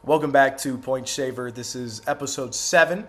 Welcome back to Point Shaver. This is episode 7.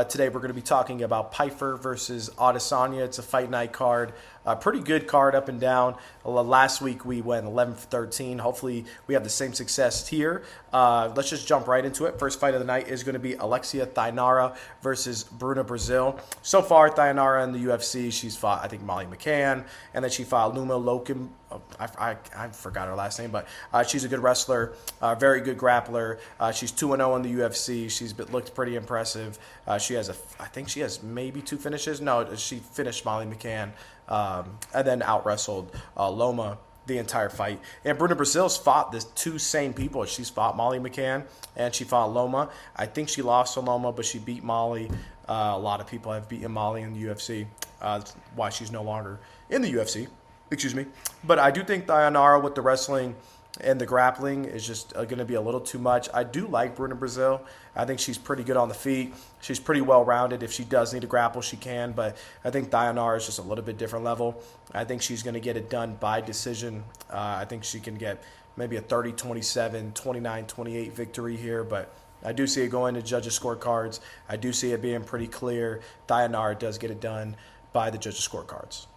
Today we're going to be talking about Pyfer versus Adesanya. It's a fight night card. A pretty good card up and down. Last week we went 11 for 13. Hopefully we have the same success here. Let's just jump right into it. First fight of the night is going to be Alexia Thainara versus Bruna Brazil. So far, Thainara in the UFC, she's fought, I think, Molly McCann, and then she fought Luma Loken. I forgot her last name, but she's a good wrestler, very good grappler. She's 2-0 in the UFC. She's looked pretty impressive. I think she has maybe 2 finishes. No, she finished Molly McCann and then out-wrestled Loma the entire fight. And Bruna Brazil's fought the 2 same people. She's fought Molly McCann and she fought Loma. I think she lost to Loma, but she beat Molly. A lot of people have beaten Molly in the UFC. That's why she's no longer in the UFC. Excuse me. But I do think Thainara with the wrestling and the grappling is just going to be a little too much. I do like Bruna Brazil. I think she's pretty good on the feet. She's pretty well-rounded. If she does need to grapple, she can. But I think Thainara is just a little bit different level. I think she's going to get it done by decision. I think she can get maybe a 30-27, 29-28 victory here. But I do see it going to judges' scorecards. I do see it being pretty clear. Thainara does get it done by the judges' scorecards.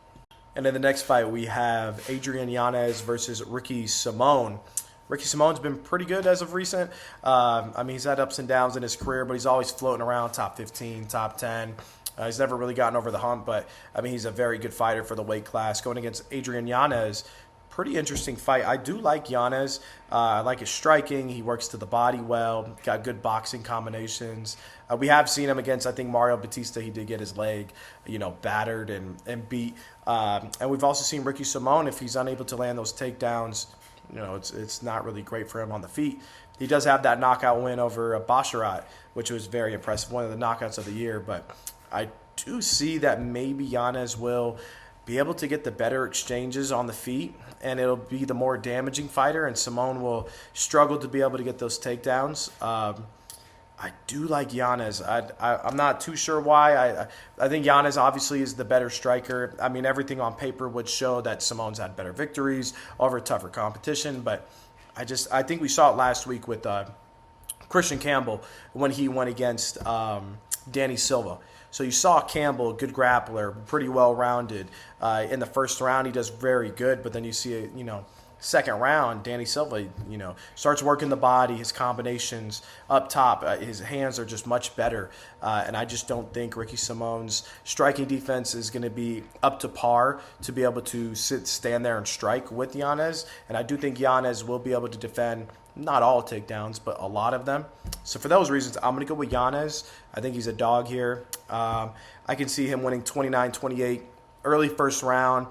And in the next fight, we have Adrian Yanez versus Ricky Simón. Ricky Simone's been pretty good as of recent. He's had ups and downs in his career, but he's always floating around top 15, top 10. He's never really gotten over the hump, but, he's a very good fighter for the weight class. Going against Adrian Yanez, pretty interesting fight. I do like Yanez. I like his striking. He works to the body well. Got good boxing combinations. We have seen him against, I think, Mario Batista. He did get his leg, battered and beat. And we've also seen Ricky Simón, if he's unable to land those takedowns, it's not really great for him on the feet. He does have that knockout win over Basharat, which was very impressive, one of the knockouts of the year. But I do see that maybe Yanez will be able to get the better exchanges on the feet, and it'll be the more damaging fighter, and Simón will struggle to be able to get those takedowns. I do like Yanez. I'm not too sure why. I think Yanez obviously is the better striker. Everything on paper would show that Simón's had better victories over tougher competition, but I think we saw it last week with Christian Campbell when he went against Danny Silva. So you saw Campbell, good grappler, pretty well-rounded. In the first round, he does very good, but then you see, second round, Danny Silva, starts working the body, his combinations up top. His hands are just much better. And I just don't think Ricky Simón's striking defense is going to be up to par to be able to stand there and strike with Yanez. And I do think Yanez will be able to defend not all takedowns, but a lot of them. So for those reasons, I'm going to go with Yanez. I think he's a dog here. I can see him winning 29-28, early first round.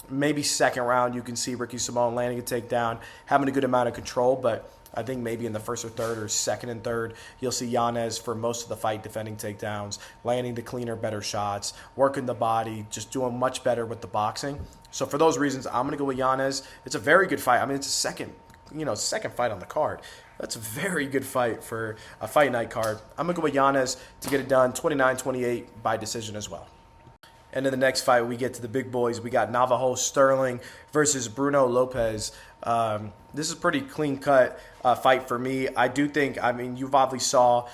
Maybe second round, you can see Ricky Simón landing a takedown, having a good amount of control. But I think maybe in the first or third or second and third, you'll see Yanez for most of the fight defending takedowns, landing the cleaner, better shots, working the body, just doing much better with the boxing. So for those reasons, I'm going to go with Yanez. It's a very good fight. It's a second fight on the card. That's a very good fight for a fight night card. I'm going to go with Yanez to get it done 29-28 by decision as well. And in the next fight, we get to the big boys. We got Navajo Sterling versus Bruno Lopez. This is a pretty clean-cut fight for me. I do think, you've obviously saw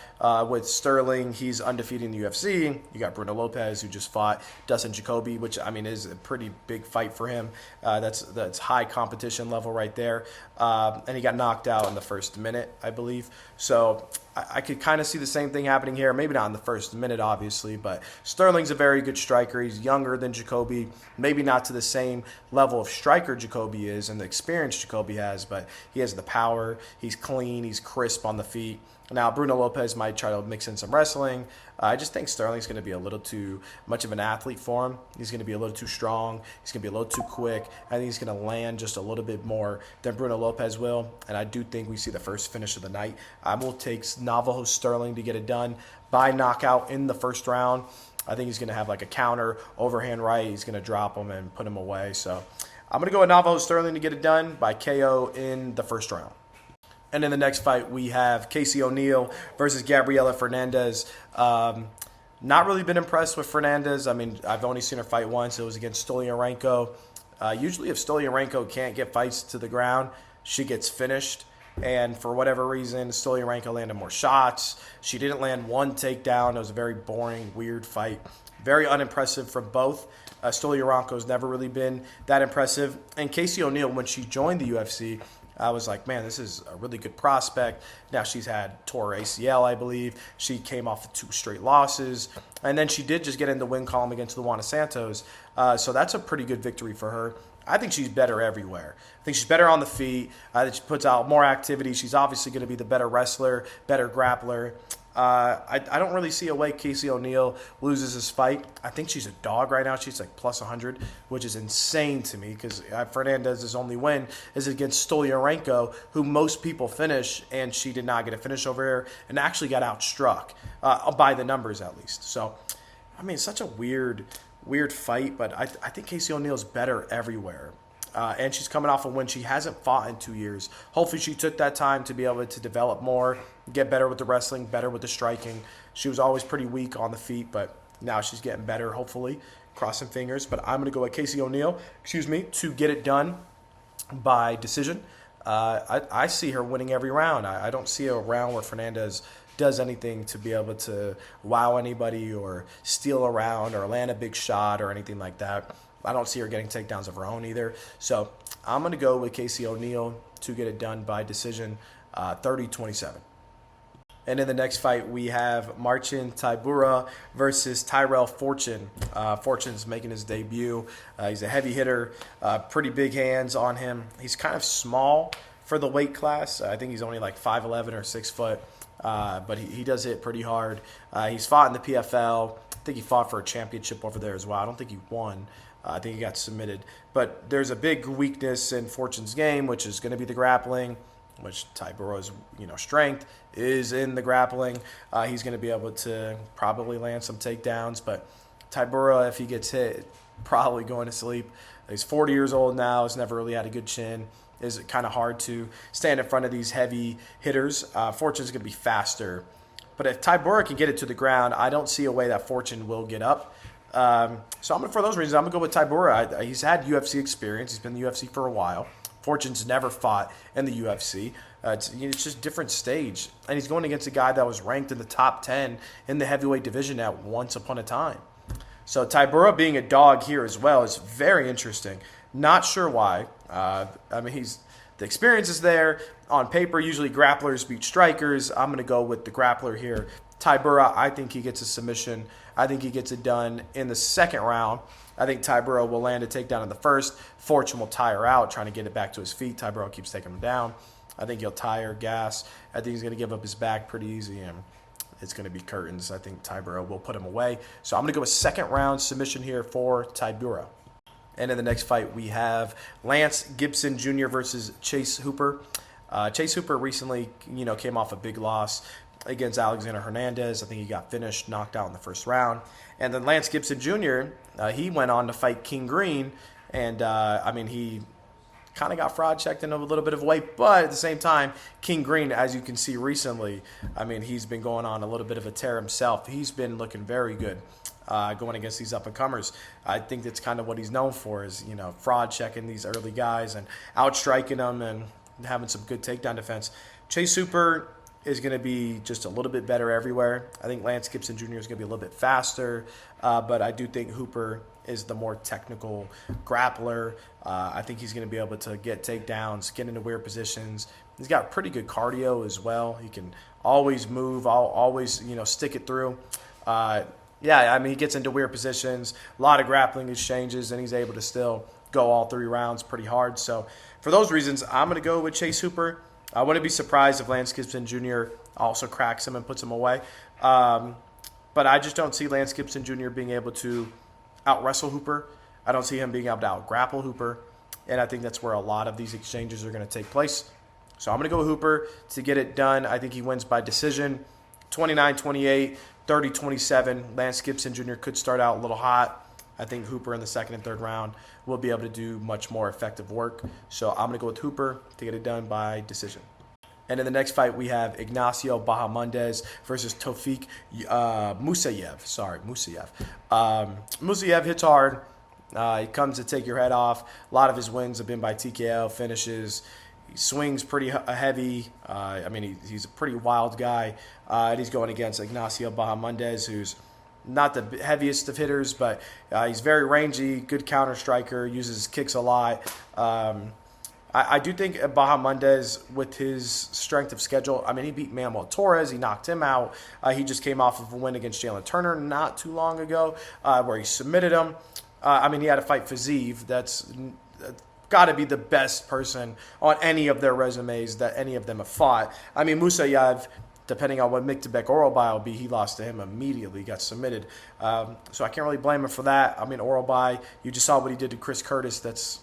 with Sterling, he's undefeated in the UFC. You got Bruno Lopez, who just fought Dustin Jacoby, which, is a pretty big fight for him. That's high competition level right there. And he got knocked out in the first minute, I believe. So I could kind of see the same thing happening here. Maybe not in the first minute, obviously, but Sterling's a very good striker. He's younger than Jacoby, maybe not to the same level of striker Jacoby is and the experience Jacoby has, but he has the power. He's clean. He's crisp on the feet. Now, Bruno Lopez might try to mix in some wrestling. I just think Sterling's going to be a little too much of an athlete for him. He's going to be a little too strong. He's going to be a little too quick. I think he's going to land just a little bit more than Bruno Lopez will. And I do think we see the first finish of the night. I will take Navajo Sterling to get it done by knockout in the first round. I think he's going to have like a counter, overhand right. He's going to drop him and put him away. So I'm going to go with Navajo Sterling to get it done by KO in the first round. And in the next fight, we have Casey O'Neill versus Gabriela Fernandez. Not really been impressed with Fernandez. I've only seen her fight once. It was against Stoliarenko. Usually if Stoliarenko can't get fights to the ground, she gets finished. and for whatever reason, Stoliarenko landed more shots. She didn't land one takedown. It was a very boring, weird fight. Very unimpressive from both. Stoliarenko's never really been that impressive. And Casey O'Neill, when she joined the UFC, I was like, man, this is a really good prospect. Now she's had tore ACL, I believe. She came off of 2 straight losses. And then she did just get in the win column against Luana Santos. So that's a pretty good victory for her. I think she's better everywhere. I think she's better on the feet. I think she puts out more activity. She's obviously going to be the better wrestler, better grappler. I don't really see a way Casey O'Neill loses this fight. I think she's a dog right now. She's like plus 100, which is insane to me because Fernandez's only win is against Stoliarenko, who most people finish, and she did not get a finish over here and actually got outstruck by the numbers at least. So, I mean, such a weird fight, but I think Casey O'Neill's better everywhere. And she's coming off a win. She hasn't fought in 2 years. Hopefully she took that time to be able to develop more, get better with the wrestling, better with the striking. She was always pretty weak on the feet, but now she's getting better, hopefully. Crossing fingers. But I'm going to go with Casey O'Neill, to get it done by decision. I see her winning every round. I don't see a round where Fernandez does anything to be able to wow anybody or steal a round or land a big shot or anything like that. I don't see her getting takedowns of her own either. So I'm going to go with Casey O'Neill to get it done by decision, 30-27. And in the next fight, we have Marcin Tybura versus Tyrell Fortune. Fortune's making his debut. He's a heavy hitter, pretty big hands on him. He's kind of small for the weight class. I think he's only like 5'11 or 6 foot, but he does hit pretty hard. He's fought in the PFL. I think he fought for a championship over there as well. I don't think he won. I think he got submitted. But there's a big weakness in Fortune's game, which is going to be the grappling, which Tybura's strength is in the grappling. He's going to be able to probably land some takedowns. But Tybura, if he gets hit, probably going to sleep. He's 40 years old now. He's never really had a good chin. It's kind of hard to stand in front of these heavy hitters. Fortune's going to be faster. But if Tybura can get it to the ground, I don't see a way that Fortune will get up. So for those reasons, I'm going to go with Tybura. He's had UFC experience. He's been in the UFC for a while. Fortune's never fought in the UFC. It's just a different stage. And he's going against a guy that was ranked in the top 10 in the heavyweight division at once upon a time. So Tybura being a dog here as well is very interesting. Not sure why. The experience is there. On paper, usually grapplers beat strikers. I'm going to go with the grappler here. Tybura, I think he gets a submission. I think he gets it done in the second round. I think Tybura will land a takedown in the first. Fortune will tire out, trying to get it back to his feet. Tybura keeps taking him down. I think he'll tire, gas. I think he's going to give up his back pretty easy, and it's going to be curtains. I think Tybura will put him away. So I'm going to go with second round submission here for Tybura. And in the next fight, we have Lance Gibson Jr. versus Chase Hooper. Chase Hooper recently, came off a big loss against Alexander Hernandez. I think he got finished, knocked out in the first round. And then Lance Gibson Jr., he went on to fight King Green. And, he kind of got fraud checked in a little bit of weight. But at the same time, King Green, as you can see recently, he's been going on a little bit of a tear himself. He's been looking very good going against these up-and-comers. I think that's kind of what he's known for is, fraud checking these early guys and outstriking them and having some good takedown defense. Chase Hooper is going to be just a little bit better everywhere. I think Lance Gibson Jr. is going to be a little bit faster, but I do think Hooper is the more technical grappler. I think he's going to be able to get takedowns, get into weird positions. He's got pretty good cardio as well. He can always move, always stick it through. He gets into weird positions, a lot of grappling exchanges, and he's able to still go all 3 rounds pretty hard. So for those reasons, I'm going to go with Chase Hooper. I wouldn't be surprised if Lance Gibson Jr. also cracks him and puts him away. But I just don't see Lance Gibson Jr. being able to out-wrestle Hooper. I don't see him being able to out-grapple Hooper. And I think that's where a lot of these exchanges are going to take place. So I'm going to go with Hooper to get it done. I think he wins by decision, 29-28, 30-27. Lance Gibson Jr. could start out a little hot. I think Hooper in the second and third round will be able to do much more effective work. So I'm going to go with Hooper to get it done by decision. And in the next fight, we have Ignacio Bahamondes versus Tofik Musayev. Musayev hits hard. He comes to take your head off. A lot of his wins have been by TKO finishes. He swings pretty heavy. I mean, he's a pretty wild guy. And he's going against Ignacio Bahamondes, who's not the heaviest of hitters, but he's very rangy, good counter striker, uses his kicks a lot. I do think Bahamondes, with his strength of schedule, I mean, he beat Manuel Torres. He knocked him out. He just came off of a win against Jalen Turner not too long ago, where he submitted him. I mean, he had a fight Fiziev. That's got to be the best person on any of their resumes that any of them have fought. I mean, Musayev, depending on what Miktabek Oralbai will be, he lost to him immediately, got submitted. So I can't really blame him for that. I mean, Oralbai, you just saw what he did to Chris Curtis.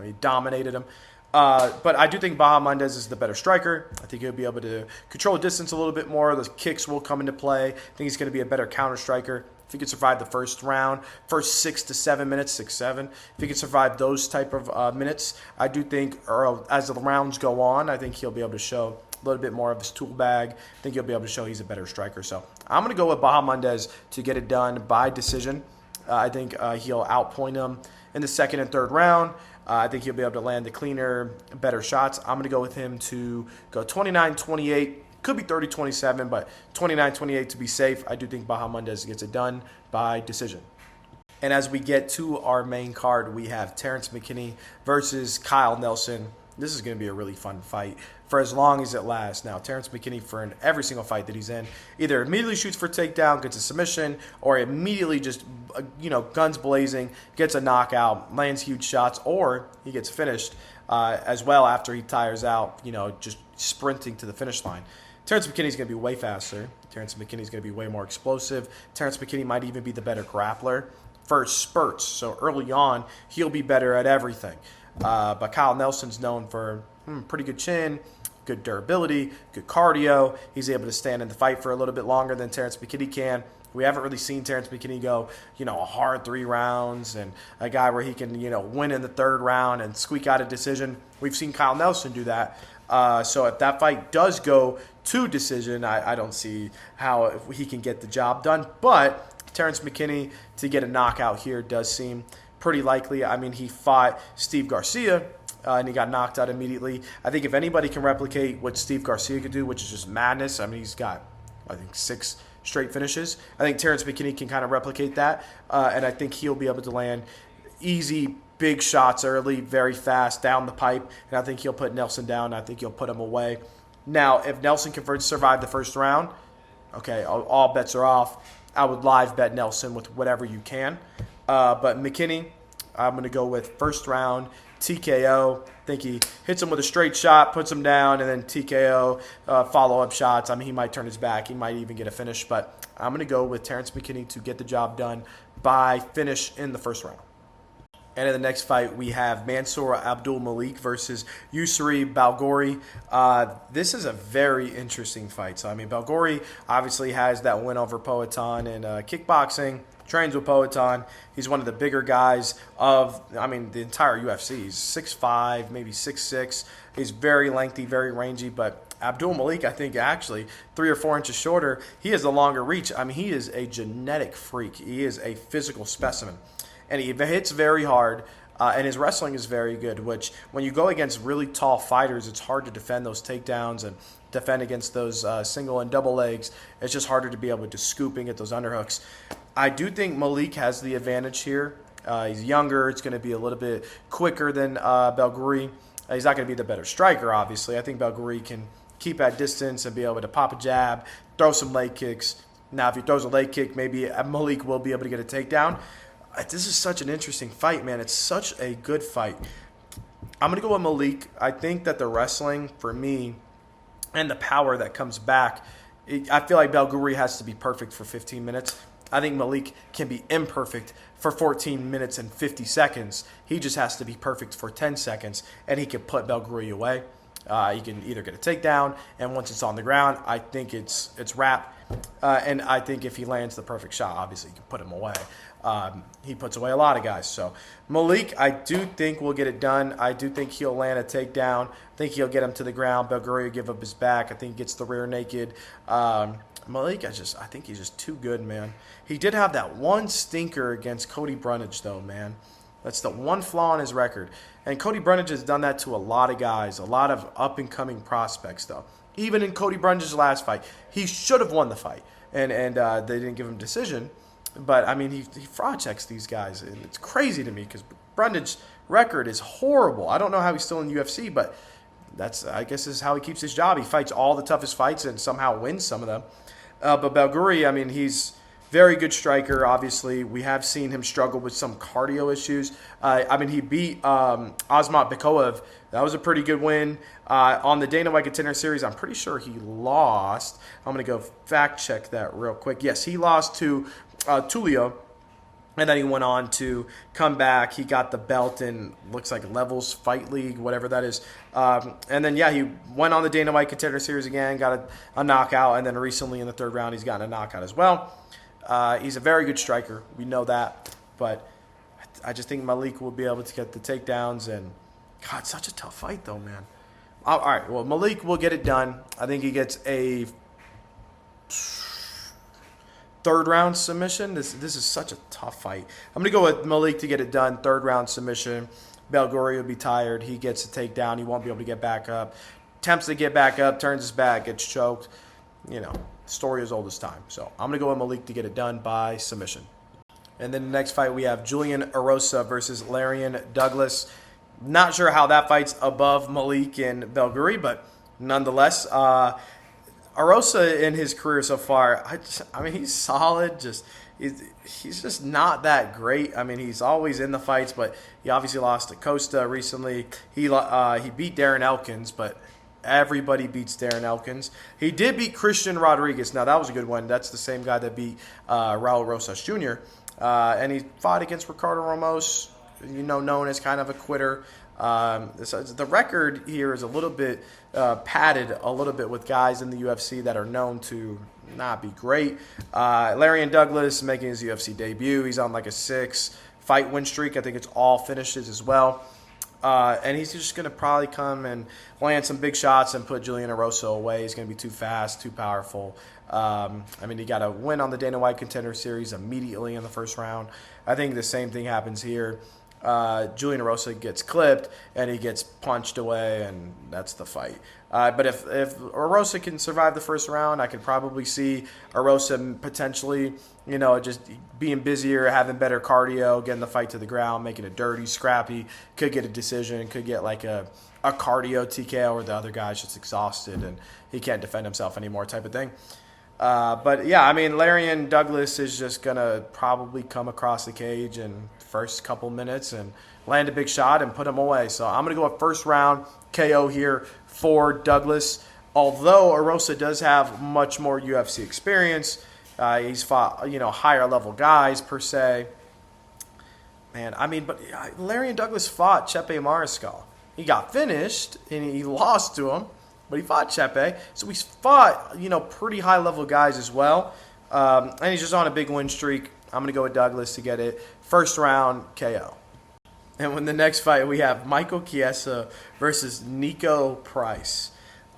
He dominated him. But I do think Bahamondes is the better striker. I think he'll be able to control distance a little bit more. The kicks will come into play. I think he's going to be a better counter striker. If he can survive the first round, first 6 to 7 minutes, 6-7, if he can survive those type of minutes, I do think, or as the rounds go on, I think he'll be able to show a little bit more of his tool bag. I think he'll be able to show he's a better striker. So I'm going to go with Bahamondes to get it done by decision. I think he'll outpoint him in the second and third round. I think he'll be able to land the cleaner, better shots. I'm going to go with him to go 29-28. Could be 30-27, but 29-28 to be safe. I do think Bahamondes gets it done by decision. And as we get to our main card, we have Terrence McKinney versus Kyle Nelson. This is going to be a really fun fight for as long as it lasts. Now, Terrence McKinney, for in every single fight that he's in, either immediately shoots for takedown, gets a submission, or immediately just, guns blazing, gets a knockout, lands huge shots, or he gets finished as well after he tires out, just sprinting to the finish line. Terrence McKinney's going to be way faster. Terrence McKinney's going to be way more explosive. Terrence McKinney might even be the better grappler for spurts. So early on, he'll be better at everything. But Kyle Nelson's known for pretty good chin, good durability, good cardio. He's able to stand in the fight for a little bit longer than Terrence McKinney can. We haven't really seen Terrence McKinney go, a hard 3 rounds and a guy where he can, win in the third round and squeak out a decision. We've seen Kyle Nelson do that. So if that fight does go to decision, I don't see how he can get the job done. But Terrence McKinney to get a knockout here does seem pretty likely. I mean, he fought Steve Garcia, and he got knocked out immediately. I think if anybody can replicate what Steve Garcia could do, which is just madness, I mean, he's got, 6 straight finishes. I think Terrence McKinney can kind of replicate that, and I think he'll be able to land easy, big shots early, very fast, down the pipe, and I think he'll put Nelson down. I think he'll put him away. Now, if Nelson can survive the first round, okay, all bets are off. I would live bet Nelson with whatever you can. But McKinney, I'm going to go with first round TKO. I think he hits him with a straight shot, puts him down, and then TKO, follow-up shots. I mean, he might turn his back. He might even get a finish. But I'm going to go with Terrence McKinney to get the job done by finish in the first round. And in the next fight, we have Mansour Abdul Malik versus Yusri Balgori. This is a very interesting fight. So, I mean, Balgori obviously has that win over Poatan in kickboxing, trains with Poatan. He's one of the bigger guys of, the entire UFC. He's 6'5", maybe 6'6". He's very lengthy, very rangy, but Abdul Malik, I think, actually 3 or 4 inches shorter. He has the longer reach. I mean, he is a genetic freak. He is a physical specimen. And he hits very hard, and his wrestling is very good, which when you go against really tall fighters, it's hard to defend those takedowns and defend against those single and double legs. It's just harder to be able to scoop and get those underhooks. I do think Malik has the advantage here. He's younger. It's going to be a little bit quicker than Balgori. He's not going to be the better striker, obviously. I think Balgori can keep at distance and be able to pop a jab, throw some leg kicks. Now, if he throws a leg kick, maybe Malik will be able to get a takedown. This is such an interesting fight, man. It's such a good fight. I'm going to go with Malik. I think that the wrestling, for me, and the power that comes back, I feel like Balgori has to be perfect for 15 minutes. I think Malik can be imperfect for 14 minutes and 50 seconds. He just has to be perfect for 10 seconds, and he can put Balgori away. He can either get a takedown, and once it's on the ground, I think it's wrap. And I think if he lands the perfect shot, obviously you can put him away. He puts away a lot of guys. So Malik, I do think will get it done. I do think he'll land a takedown. I think he'll get him to the ground. Balgori will give up his back. I think he gets the rear naked. Malik, I think he's just too good, man. He did have that one stinker against Cody Brunage, though, man. That's the one flaw in his record. And Cody Brundage has done that to a lot of guys, a lot of up-and-coming prospects, though. Even in Cody Brundage's last fight, he should have won the fight. And they didn't give him decision. But, I mean, he fraud checks these guys. And it's crazy to me because Brundage's record is horrible. I don't know how he's still in the UFC, but I guess is how he keeps his job. He fights all the toughest fights and somehow wins some of them. But Belguri, I mean, he's very good striker, obviously. We have seen him struggle with some cardio issues. I mean, he beat Asmat Bikoev. That was a pretty good win. On the Dana White Contender Series, I'm pretty sure he lost. I'm going to go fact check that real quick. Yes, he lost to Tulio. And then he went on to come back. He got the belt in, looks like Levels Fight League, whatever that is. And then, yeah, he went on the Dana White Contender Series again, got a knockout. And then recently in the third round, he's gotten a knockout as well. He's a very good striker. We know that. But I just think Malik will be able to get the takedowns. And, God, such a tough fight, though, man. All right, well, Malik will get it done. I think he gets a third round submission. This is such a tough fight. I'm going to go with Malik to get it done. Third round submission. Belguri will be tired. He gets a takedown. He won't be able to get back up. Attempts to get back up, turns his back, gets choked. You know, story as old as time. So I'm going to go with Malik to get it done by submission. And then the next fight we have Julian Erosa versus Larian Douglas. Not sure how that fight's above Malik and Belguri, but nonetheless, Erosa in his career so far, I mean, he's solid. He's just not that great. I mean, he's always in the fights, but he obviously lost to Costa recently. He beat Darren Elkins, but everybody beats Darren Elkins. He did beat Christian Rodriguez. Now, that was a good one. That's the same guy that beat Raul Rosas Jr. And he fought against Ricardo Ramos, known as kind of a quitter. So the record here is a little bit padded a little bit with guys in the UFC that are known to not be great. Larian Douglas making his UFC debut. He's on like a 6-fight win streak. I think it's all finishes as well. And he's just going to probably come and land some big shots and put Julian Erosa away. He's going to be too fast, too powerful. I mean, he got a win on the Dana White Contender Series immediately in the first round. I think the same thing happens here. Julian Erosa gets clipped and he gets punched away, and that's the fight. But if Erosa can survive the first round, I could probably see Erosa potentially, just being busier, having better cardio, getting the fight to the ground, making it dirty, scrappy, could get a decision, could get like a cardio TKO where the other guy's just exhausted and he can't defend himself anymore type of thing. But yeah, I mean, Larian Douglas is just going to probably come across the cage in first couple minutes and land a big shot and put him away. So I'm going to go with first round KO here for Douglas. Although Erosa does have much more UFC experience, he's fought, higher level guys per se. Man, I mean, but Larian Douglas fought Chepe Mariscal. He got finished and he lost to him. But he fought Chepe, so he's fought, pretty high-level guys as well. And he's just on a big win streak. I'm going to go with Douglas to get it. First round KO. And when the next fight, we have Michael Chiesa versus Nico Price.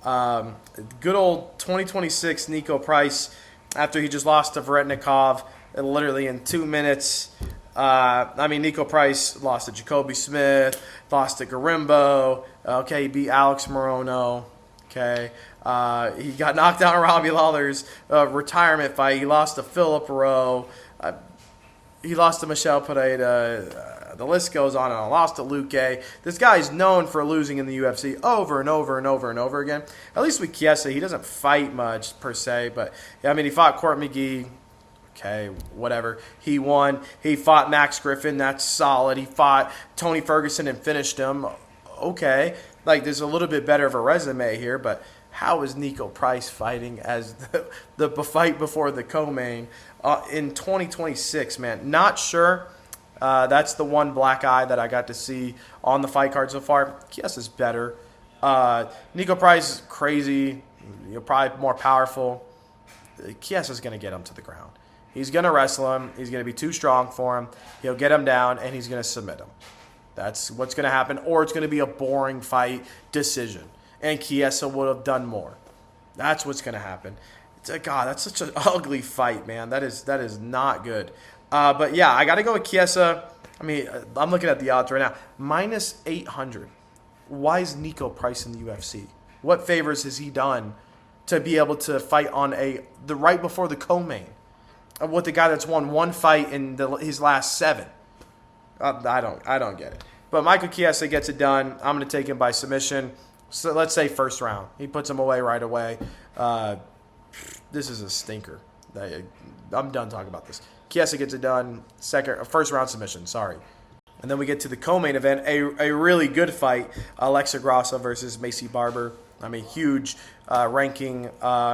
Good old 2026 Nico Price, after he just lost to Varetnikov literally in 2 minutes. Nico Price lost to Jacoby Smith, lost to Garimbo. Okay, he beat Alex Morono. Okay, he got knocked out in Robbie Lawler's retirement fight. He lost to Philip Rowe. He lost to Michel Pereira. The list goes on and on. Lost to Luque. This guy is known for losing in the UFC over and over and over and over again. At least with Chiesa, he doesn't fight much per se. But, he fought Court McGee. Okay, whatever. He won. He fought Max Griffin. That's solid. He fought Tony Ferguson and finished him. Okay. There's a little bit better of a resume here, but how is Nico Price fighting as the fight before the co-main in 2026, man? Not sure. That's the one black eye that I got to see on the fight card so far. Chiesa's better. Nico Price is crazy, probably more powerful. Chiesa's going to get him to the ground. He's going to wrestle him. He's going to be too strong for him. He'll get him down, and he's going to submit him. That's what's going to happen, or it's going to be a boring fight decision, and Chiesa would have done more. That's what's going to happen. God, that's such an ugly fight, man. That is not good. But yeah, I got to go with Chiesa. I mean, I'm looking at the odds right now. Minus 800. Why is Nico Price in the UFC? What favors has he done to be able to fight on the right before the co-main with the guy that's won one fight in his last 7? I don't get it. But Michael Chiesa gets it done. I'm going to take him by submission. So let's say first round. He puts him away right away. This is a stinker. I'm done talking about this. Chiesa gets it done. First round submission. Sorry. And then we get to the co-main event, a really good fight, Alexa Grasso versus Maycee Barber. I mean, huge ranking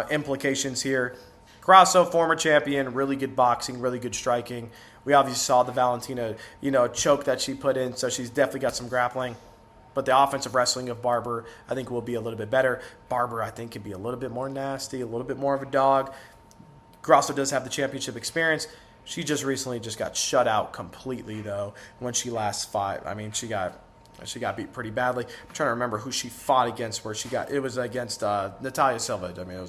implications here. Grasso, former champion, really good boxing, really good striking. We obviously saw the Valentina, choke that she put in, so she's definitely got some grappling. But the offensive wrestling of Barber, I think, will be a little bit better. Barber, I think, can be a little bit more nasty, a little bit more of a dog. Grasso does have the championship experience. She just recently got shut out completely, though, when she last fought. I mean, she got beat pretty badly. I'm trying to remember who she fought against. It was against Natalia Silva. I mean,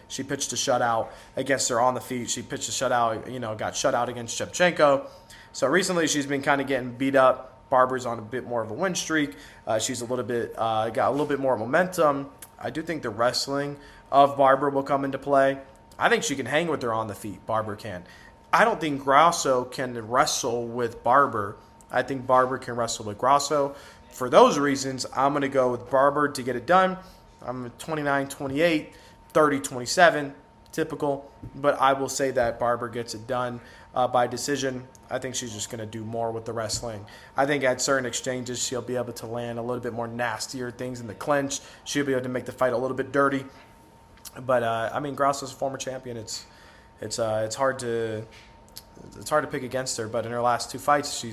she pitched a shutout against her on the feet. She pitched a shutout, got shut out against Shevchenko. So recently she's been kind of getting beat up. Barber's on a bit more of a win streak. She's got a little bit more momentum. I do think the wrestling of Barber will come into play. I think she can hang with her on the feet. Barber can. I don't think Grasso can wrestle with Barber. I think Barber can wrestle with Grasso. For those reasons, I'm going to go with Barber to get it done. I'm 29-28, 30-27, typical. But I will say that Barber gets it done by decision. I think she's just going to do more with the wrestling. I think at certain exchanges, she'll be able to land a little bit more nastier things in the clinch. She'll be able to make the fight a little bit dirty. But I mean, Grasso's a former champion. It's hard to pick against her. But in her last 2 fights, she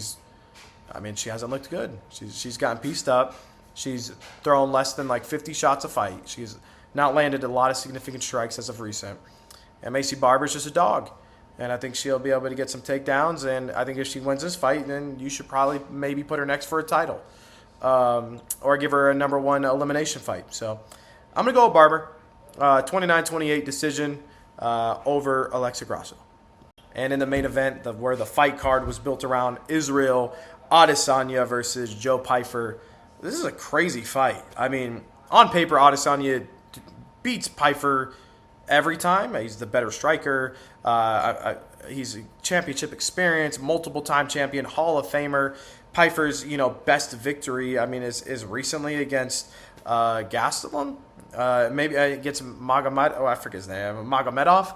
hasn't looked good. She's gotten pieced up. She's thrown less than 50 shots a fight. She's not landed a lot of significant strikes as of recent. And Maycee Barber's just a dog. And I think she'll be able to get some takedowns. And I think if she wins this fight, then you should probably maybe put her next for a title. Or give her a number 1 elimination fight. So I'm going to go with Barber. 29-28 decision over Alexa Grasso. And in the main event, where the fight card was built around Israel Adesanya versus Joe Pyfer, this is a crazy fight. I mean, on paper, Adesanya beats Pyfer every time. He's the better striker. He's a championship experience, multiple-time champion, Hall of Famer. Pyfer's, best victory, is recently against Gastelum. Maybe against Magomed. I forget his name. Magomedov.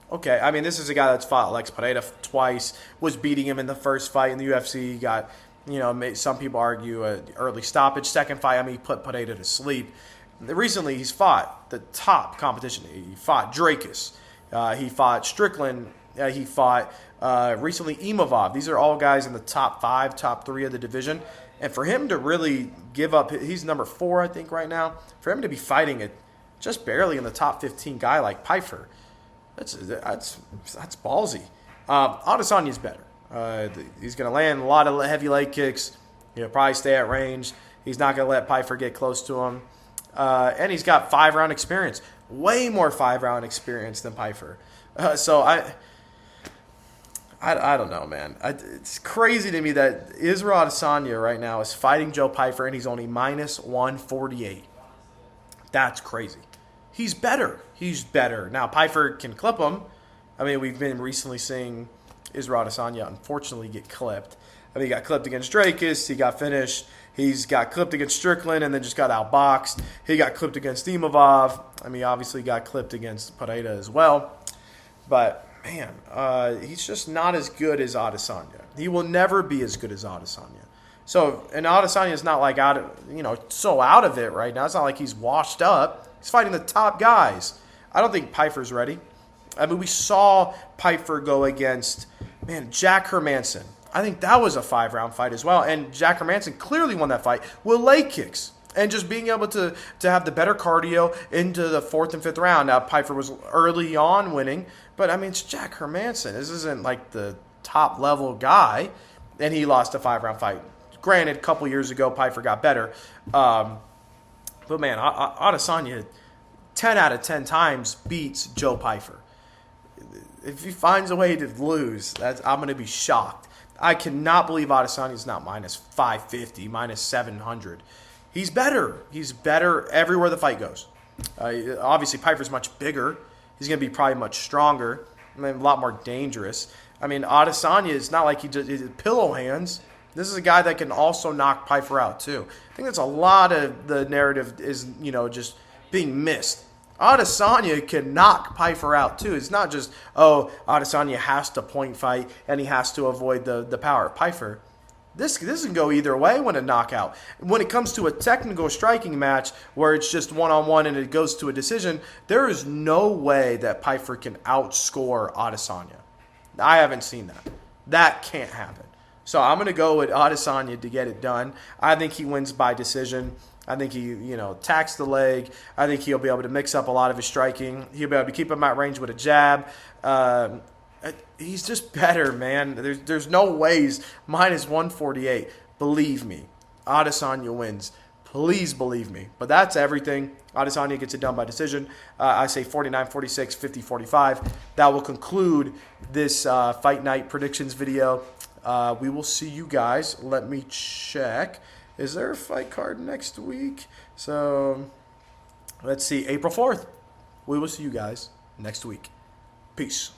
Okay, this is a guy that's fought Alex Pereira twice, was beating him in the first fight in the UFC. He got, some people argue an early stoppage. Second fight, he put Pereira to sleep. Recently, he's fought the top competition. He fought Drakus. He fought Strickland. He fought recently Imavov. These are all guys in the top 5, top 3 of the division. And for him to really give up, he's number 4, I think, right now. For him to be fighting it just barely in the top 15 guy like Pyfer, that's ballsy. Adesanya's better. He's going to land a lot of heavy leg kicks. He'll probably stay at range. He's not going to let Pyfer get close to him. And he's got 5-round experience. Way more 5-round experience than Pyfer. So I don't know, man. It's crazy to me that Israel Adesanya right now is fighting Joe Pyfer and he's only minus 148. That's crazy. He's better. Now, Pyfer can clip him. We've been recently seeing Israel Adesanya unfortunately get clipped. He got clipped against Drakus. He got finished. He's got clipped against Strickland and then just got outboxed. He got clipped against Imavov. Obviously got clipped against Pereira as well. But, man, he's just not as good as Adesanya. He will never be as good as Adesanya. So, and Adesanya is not so out of it right now. It's not like he's washed up. He's fighting the top guys. I don't think Pyfer's ready. We saw Pyfer go against, Jack Hermanson. I think that was a 5-round fight as well. And Jack Hermanson clearly won that fight with leg kicks. And just being able to have the better cardio into the 4th and 5th round. Now, Pyfer was early on winning. But, it's Jack Hermanson. This isn't like the top-level guy. And he lost a 5-round fight. Granted, a couple years ago, Pyfer got better. But, man, Adesanya 10 out of 10 times beats Joe Pyfer. If he finds a way to lose, I'm going to be shocked. I cannot believe Adesanya is not minus 550, minus 700. He's better. He's better everywhere the fight goes. Obviously, Pyfer's much bigger. He's going to be probably much stronger. I mean, a lot more dangerous. I mean, Adesanya is not like he's pillow hands. This is a guy that can also knock Pyfer out, too. I think that's a lot of the narrative is, just being missed. Adesanya can knock Pyfer out, too. It's not just, Adesanya has to point fight and he has to avoid the power of Pyfer. This can go either way when a knockout. When it comes to a technical striking match where it's just one-on-one and it goes to a decision, there is no way that Pyfer can outscore Adesanya. I haven't seen that. That can't happen. So I'm going to go with Adesanya to get it done. I think he wins by decision. I think he, attacks the leg. I think he'll be able to mix up a lot of his striking. He'll be able to keep him at range with a jab. He's just better, man. There's no ways. Minus 148. Believe me. Adesanya wins. Please believe me. But that's everything. Adesanya gets it done by decision. I say 49-46, 50-45. That will conclude this Fight Night predictions video. We will see you guys. Let me check. Is there a fight card next week? So, let's see. April 4th. We will see you guys next week. Peace.